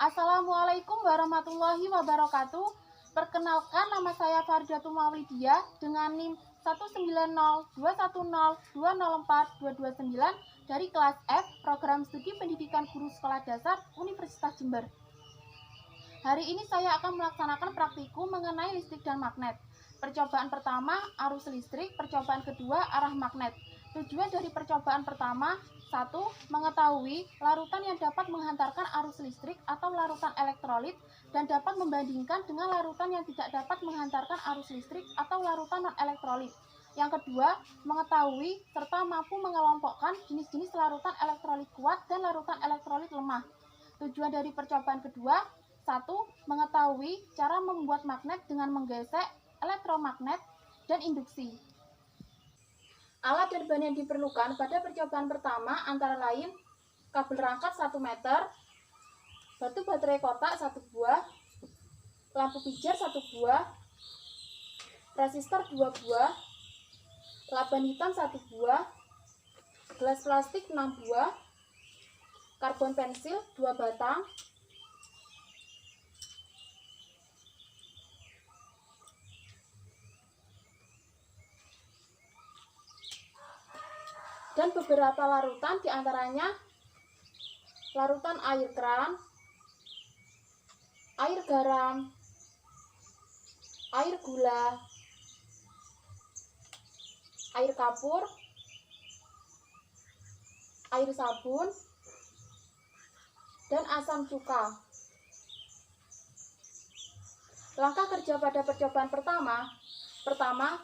Assalamualaikum warahmatullahi wabarakatuh. Perkenalkan, nama saya Faridatul Maulidiah dengan NIM 1902102042229 dari kelas F Program Studi Pendidikan Guru Sekolah Dasar Universitas Jember. Hari ini saya akan melaksanakan praktikum mengenai listrik dan magnet. Percobaan pertama, arus listrik. Percobaan kedua, arah magnet. Tujuan dari percobaan pertama, 1. Mengetahui larutan yang dapat menghantarkan arus listrik atau larutan elektrolit dan dapat membandingkan dengan larutan yang tidak dapat menghantarkan arus listrik atau larutan non-elektrolit. Yang kedua, mengetahui serta mampu mengelompokkan jenis-jenis larutan elektrolit kuat dan larutan elektrolit lemah. Tujuan dari percobaan kedua, 1. Mengetahui cara membuat magnet dengan menggesek, elektromagnet, dan induksi. Alat dan bahan yang diperlukan pada percobaan pertama antara lain kabel rangkap 1 meter, batu baterai kotak 1 buah, lampu pijar 1 buah, resistor 2 buah, laban hitam 1 buah, gelas plastik 6 buah, karbon pensil 2 batang, dan beberapa larutan, diantaranya larutan air keran, air garam, air gula, air kapur, air sabun, dan asam cuka. Langkah kerja pada percobaan pertama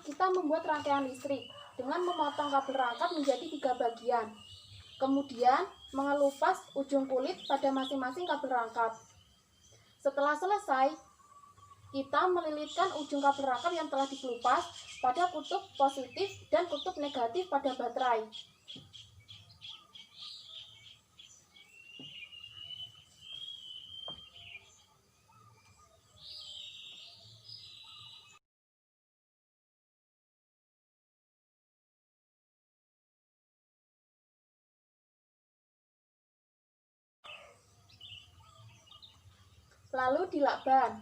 kita membuat rangkaian listrik dengan memotong kabel rangkap menjadi 3 bagian. Kemudian mengelupas ujung kulit pada masing-masing kabel rangkap. Setelah selesai, kita melilitkan ujung kabel rangkap yang telah dikelupas pada kutub positif dan kutub negatif pada baterai. Lalu dilakban.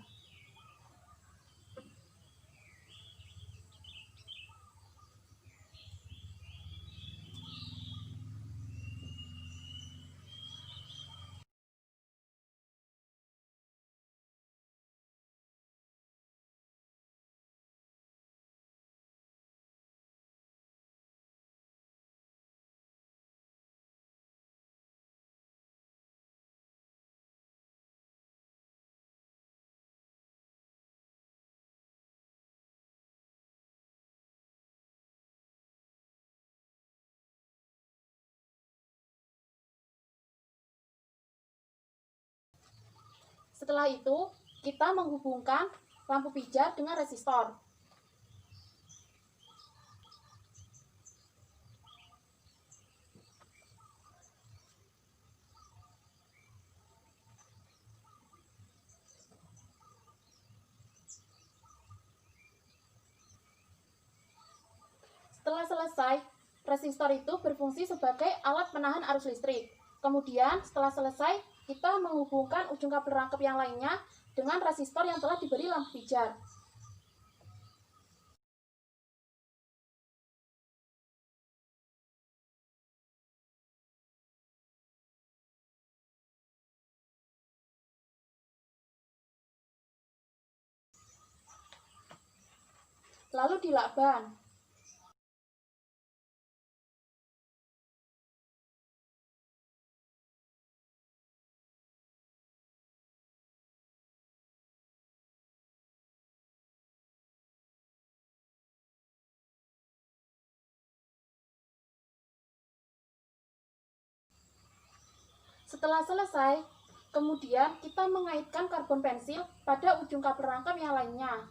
Setelah itu, kita menghubungkan lampu pijar dengan resistor. Setelah selesai, resistor itu berfungsi sebagai alat penahan arus listrik. Kemudian, setelah selesai, kita menghubungkan ujung kabel rangkap yang lainnya dengan resistor yang telah diberi lampu pijar. Lalu dilakban. Setelah selesai, kemudian kita mengaitkan karbon pensil pada ujung kabel rangkap yang lainnya.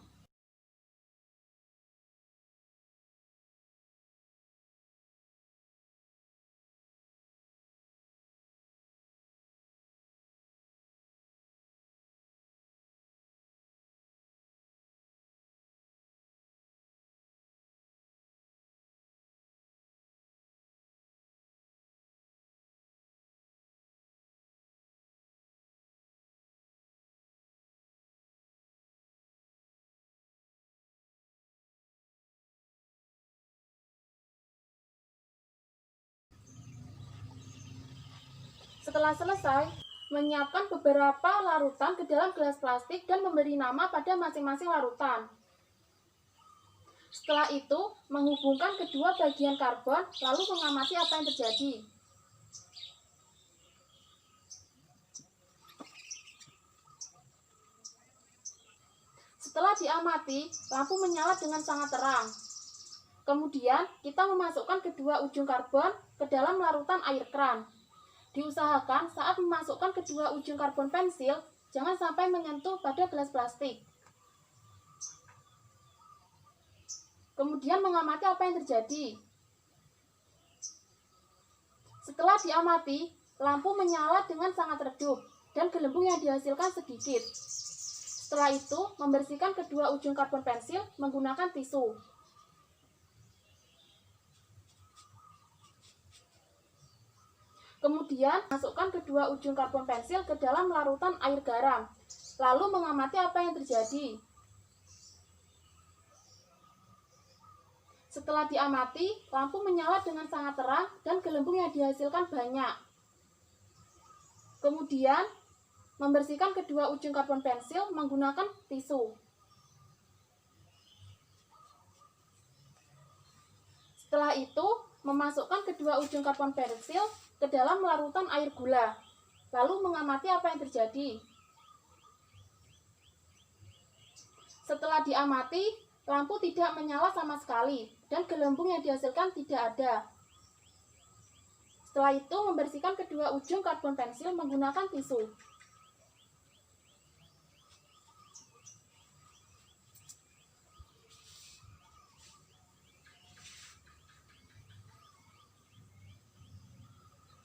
Setelah selesai, menyiapkan beberapa larutan ke dalam gelas plastik dan memberi nama pada masing-masing larutan. Setelah itu, menghubungkan kedua bagian karbon, lalu mengamati apa yang terjadi. Setelah diamati, lampu menyala dengan sangat terang. Kemudian, kita memasukkan kedua ujung karbon ke dalam larutan air keran. Diusahakan saat memasukkan kedua ujung karbon pensil, jangan sampai menyentuh pada gelas plastik. Kemudian mengamati apa yang terjadi. Setelah diamati, lampu menyala dengan sangat redup dan gelembung yang dihasilkan sedikit. Setelah itu, membersihkan kedua ujung karbon pensil menggunakan tisu. Kemudian, masukkan kedua ujung karbon pensil ke dalam larutan air garam, lalu mengamati apa yang terjadi. Setelah diamati, lampu menyala dengan sangat terang dan gelembung yang dihasilkan banyak. Kemudian, membersihkan kedua ujung karbon pensil menggunakan tisu. Setelah itu, memasukkan kedua ujung karbon pensil ke dalam larutan air gula, lalu mengamati apa yang terjadi. Setelah diamati, lampu tidak menyala sama sekali dan gelembung yang dihasilkan tidak ada. Setelah itu, membersihkan kedua ujung karbon pensil menggunakan tisu.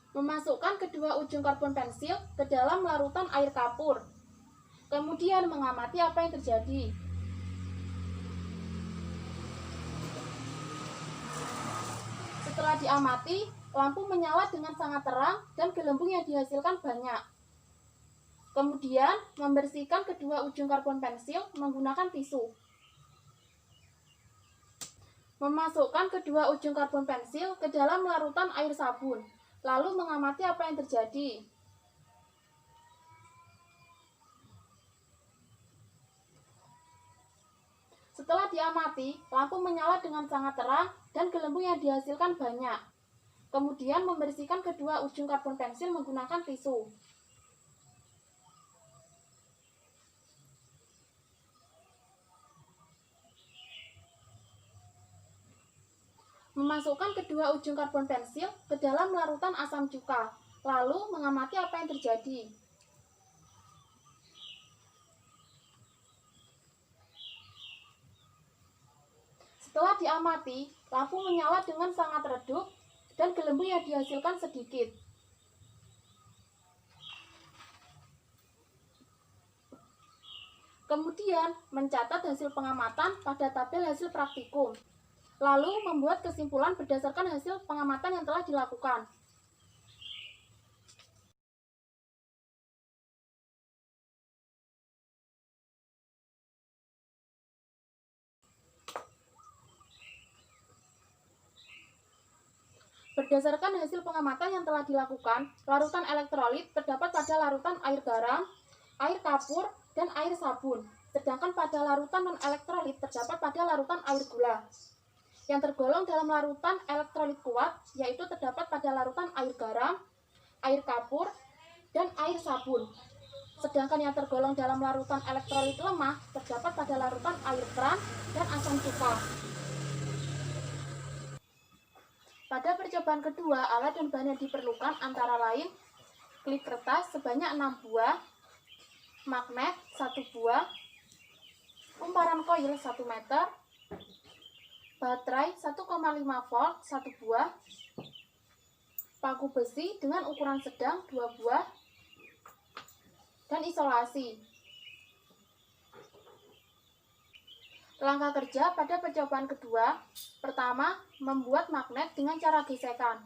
Memasukkan kedua ujung karbon pensil ke dalam larutan air kapur. Kemudian mengamati apa yang terjadi. Setelah diamati, lampu menyala dengan sangat terang dan gelembung yang dihasilkan banyak. Kemudian membersihkan kedua ujung karbon pensil menggunakan tisu. Memasukkan kedua ujung karbon pensil ke dalam larutan air sabun, lalu mengamati apa yang terjadi. Setelah diamati, lampu menyala dengan sangat terang dan gelembung yang dihasilkan banyak. Kemudian membersihkan kedua ujung karbon pensil menggunakan tisu. Memasukkan kedua ujung karbon pensil ke dalam larutan asam cuka, lalu mengamati apa yang terjadi. Setelah diamati, lampu menyala dengan sangat redup dan gelembung yang dihasilkan sedikit. Kemudian, mencatat hasil pengamatan pada tabel hasil praktikum. Lalu membuat kesimpulan berdasarkan hasil pengamatan yang telah dilakukan. Berdasarkan hasil pengamatan yang telah dilakukan, larutan elektrolit terdapat pada larutan air garam, air kapur, dan air sabun. Sedangkan pada larutan non-elektrolit terdapat pada larutan air gula. Yang tergolong dalam larutan elektrolit kuat, yaitu terdapat pada larutan air garam, air kapur, dan air sabun. Sedangkan yang tergolong dalam larutan elektrolit lemah, terdapat pada larutan air keran dan asam cuka. Pada percobaan kedua, alat dan bahan yang diperlukan antara lain klip kertas sebanyak 6 buah, magnet 1 buah, kumparan koil 1 meter, baterai 1,5 volt 1 buah, paku besi dengan ukuran sedang 2 buah, dan isolasi. Langkah kerja pada percobaan kedua, pertama, membuat magnet dengan cara gesekan.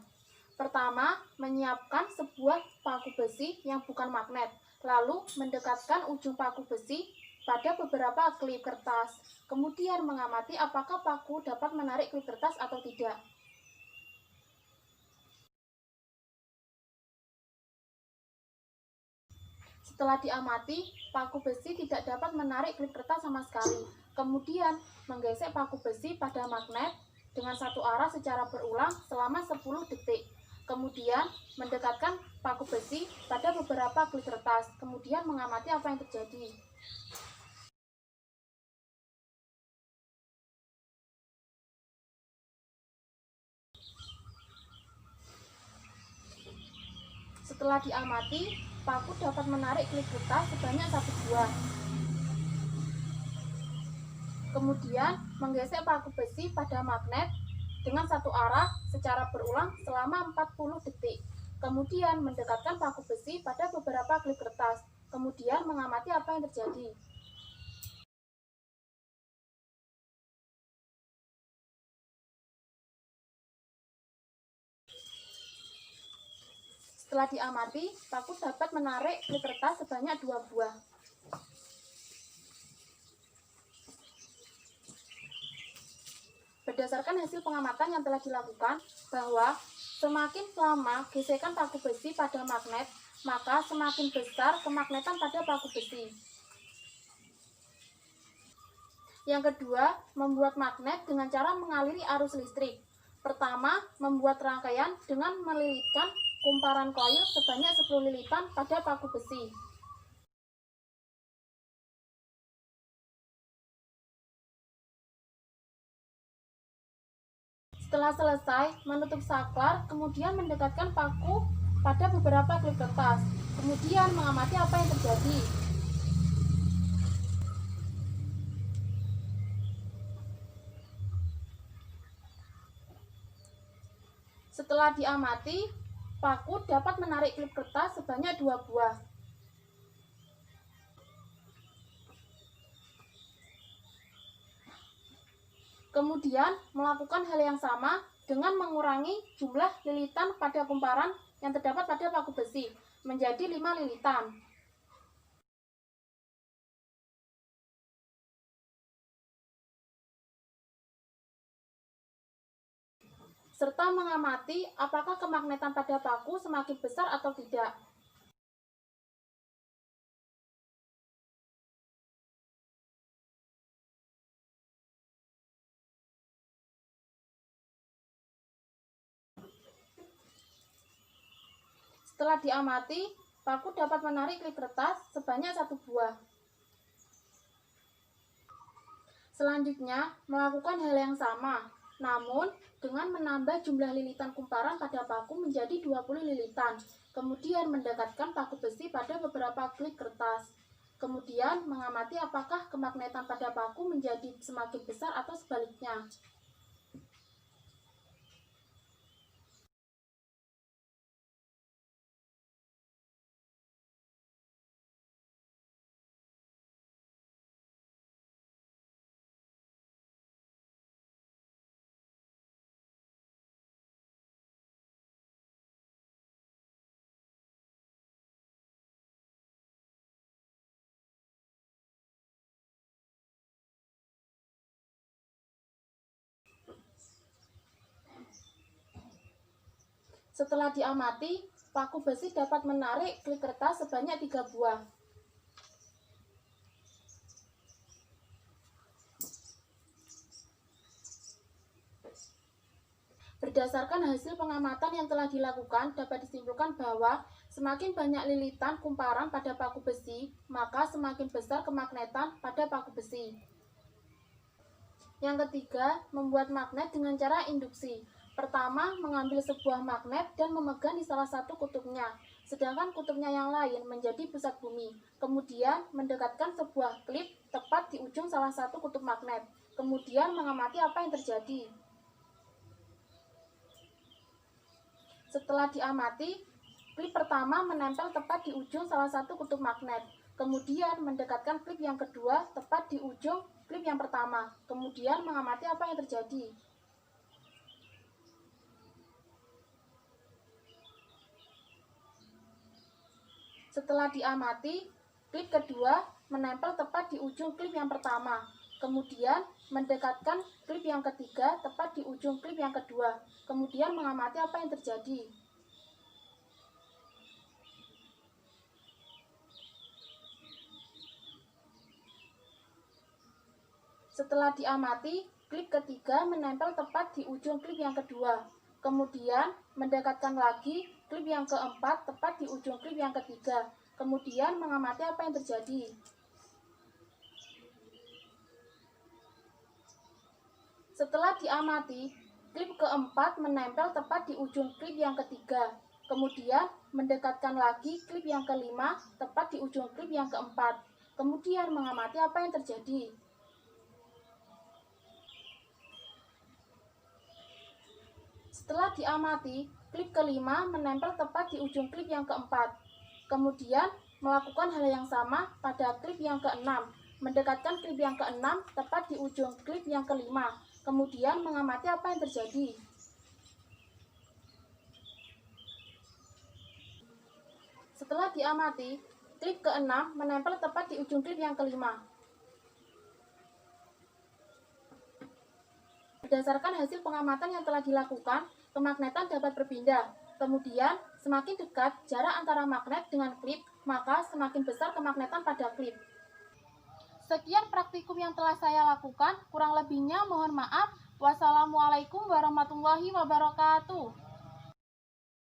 Pertama, menyiapkan sebuah paku besi yang bukan magnet, lalu mendekatkan ujung paku besi pada beberapa klip kertas. Kemudian mengamati apakah paku dapat menarik klip kertas atau tidak. Setelah diamati, paku besi tidak dapat menarik klip kertas sama sekali. Kemudian, menggesek paku besi pada magnet dengan satu arah secara berulang selama 10 detik. Kemudian, mendekatkan paku besi pada beberapa klip kertas. Kemudian, mengamati apa yang terjadi. Setelah diamati, paku dapat menarik klip kertas sebanyak 1 buah. Kemudian, menggesek paku besi pada magnet dengan satu arah secara berulang selama 40 detik. Kemudian, mendekatkan paku besi pada beberapa klip kertas. Kemudian, mengamati apa yang terjadi. Setelah diamati, paku dapat menarik klip kertas sebanyak 2 buah. Berdasarkan hasil pengamatan yang telah dilakukan, bahwa semakin lama gesekan paku besi pada magnet, maka semakin besar kemagnetan pada paku besi. Yang kedua, membuat magnet dengan cara mengaliri arus listrik. Pertama, membuat rangkaian dengan melilitkan kumparan koil sebanyak 10 lilitan pada paku besi. Setelah selesai, menutup saklar, kemudian mendekatkan paku pada beberapa klip kertas. Kemudian mengamati apa yang terjadi. Setelah diamati, paku dapat menarik klip kertas sebanyak 2 buah. Kemudian melakukan hal yang sama dengan mengurangi jumlah lilitan pada kumparan yang terdapat pada paku besi menjadi 5 lilitan. Serta mengamati apakah kemagnetan pada paku semakin besar atau tidak. Setelah diamati, paku dapat menarik klip kertas sebanyak 1 buah. Selanjutnya, melakukan hal yang sama, namun dengan menambah jumlah lilitan kumparan pada paku menjadi 20 lilitan. Kemudian mendekatkan paku besi pada beberapa klip kertas. Kemudian mengamati apakah kemagnetan pada paku menjadi semakin besar atau sebaliknya. Setelah diamati, paku besi dapat menarik klip kertas sebanyak 3 buah. Berdasarkan hasil pengamatan yang telah dilakukan, dapat disimpulkan bahwa semakin banyak lilitan kumparan pada paku besi, maka semakin besar kemagnetan pada paku besi. Yang ketiga, membuat magnet dengan cara induksi. Pertama, mengambil sebuah magnet dan memegang di salah satu kutubnya, sedangkan kutubnya yang lain menjadi pusat bumi. Kemudian, mendekatkan sebuah klip tepat di ujung salah satu kutub magnet. Kemudian, mengamati apa yang terjadi. Setelah diamati, klip pertama menempel tepat di ujung salah satu kutub magnet. Kemudian mendekatkan klip yang kedua tepat di ujung klip yang pertama. Kemudian mengamati apa yang terjadi. Setelah diamati, klip kedua menempel tepat di ujung klip yang pertama. Kemudian mendekatkan klip yang ketiga tepat di ujung klip yang kedua. Kemudian mengamati apa yang terjadi. Setelah diamati, klip ketiga menempel tepat di ujung klip yang kedua. Kemudian mendekatkan lagi klip yang keempat tepat di ujung klip yang ketiga. Kemudian mengamati apa yang terjadi. Setelah diamati, klip keempat menempel tepat di ujung klip yang ketiga. Kemudian mendekatkan lagi klip yang kelima tepat di ujung klip yang keempat. Kemudian mengamati apa yang terjadi. Setelah diamati, klip kelima menempel tepat di ujung klip yang keempat. Kemudian melakukan hal yang sama pada klip yang keenam. Mendekatkan klip yang keenam tepat di ujung klip yang kelima. Kemudian mengamati apa yang terjadi. Setelah diamati, klip keenam menempel tepat di ujung klip yang kelima. Berdasarkan hasil pengamatan yang telah dilakukan, kemagnetan dapat berpindah. Kemudian, semakin dekat jarak antara magnet dengan klip, maka semakin besar kemagnetan pada klip. Sekian praktikum yang telah saya lakukan, kurang lebihnya mohon maaf. Wassalamualaikum warahmatullahi wabarakatuh.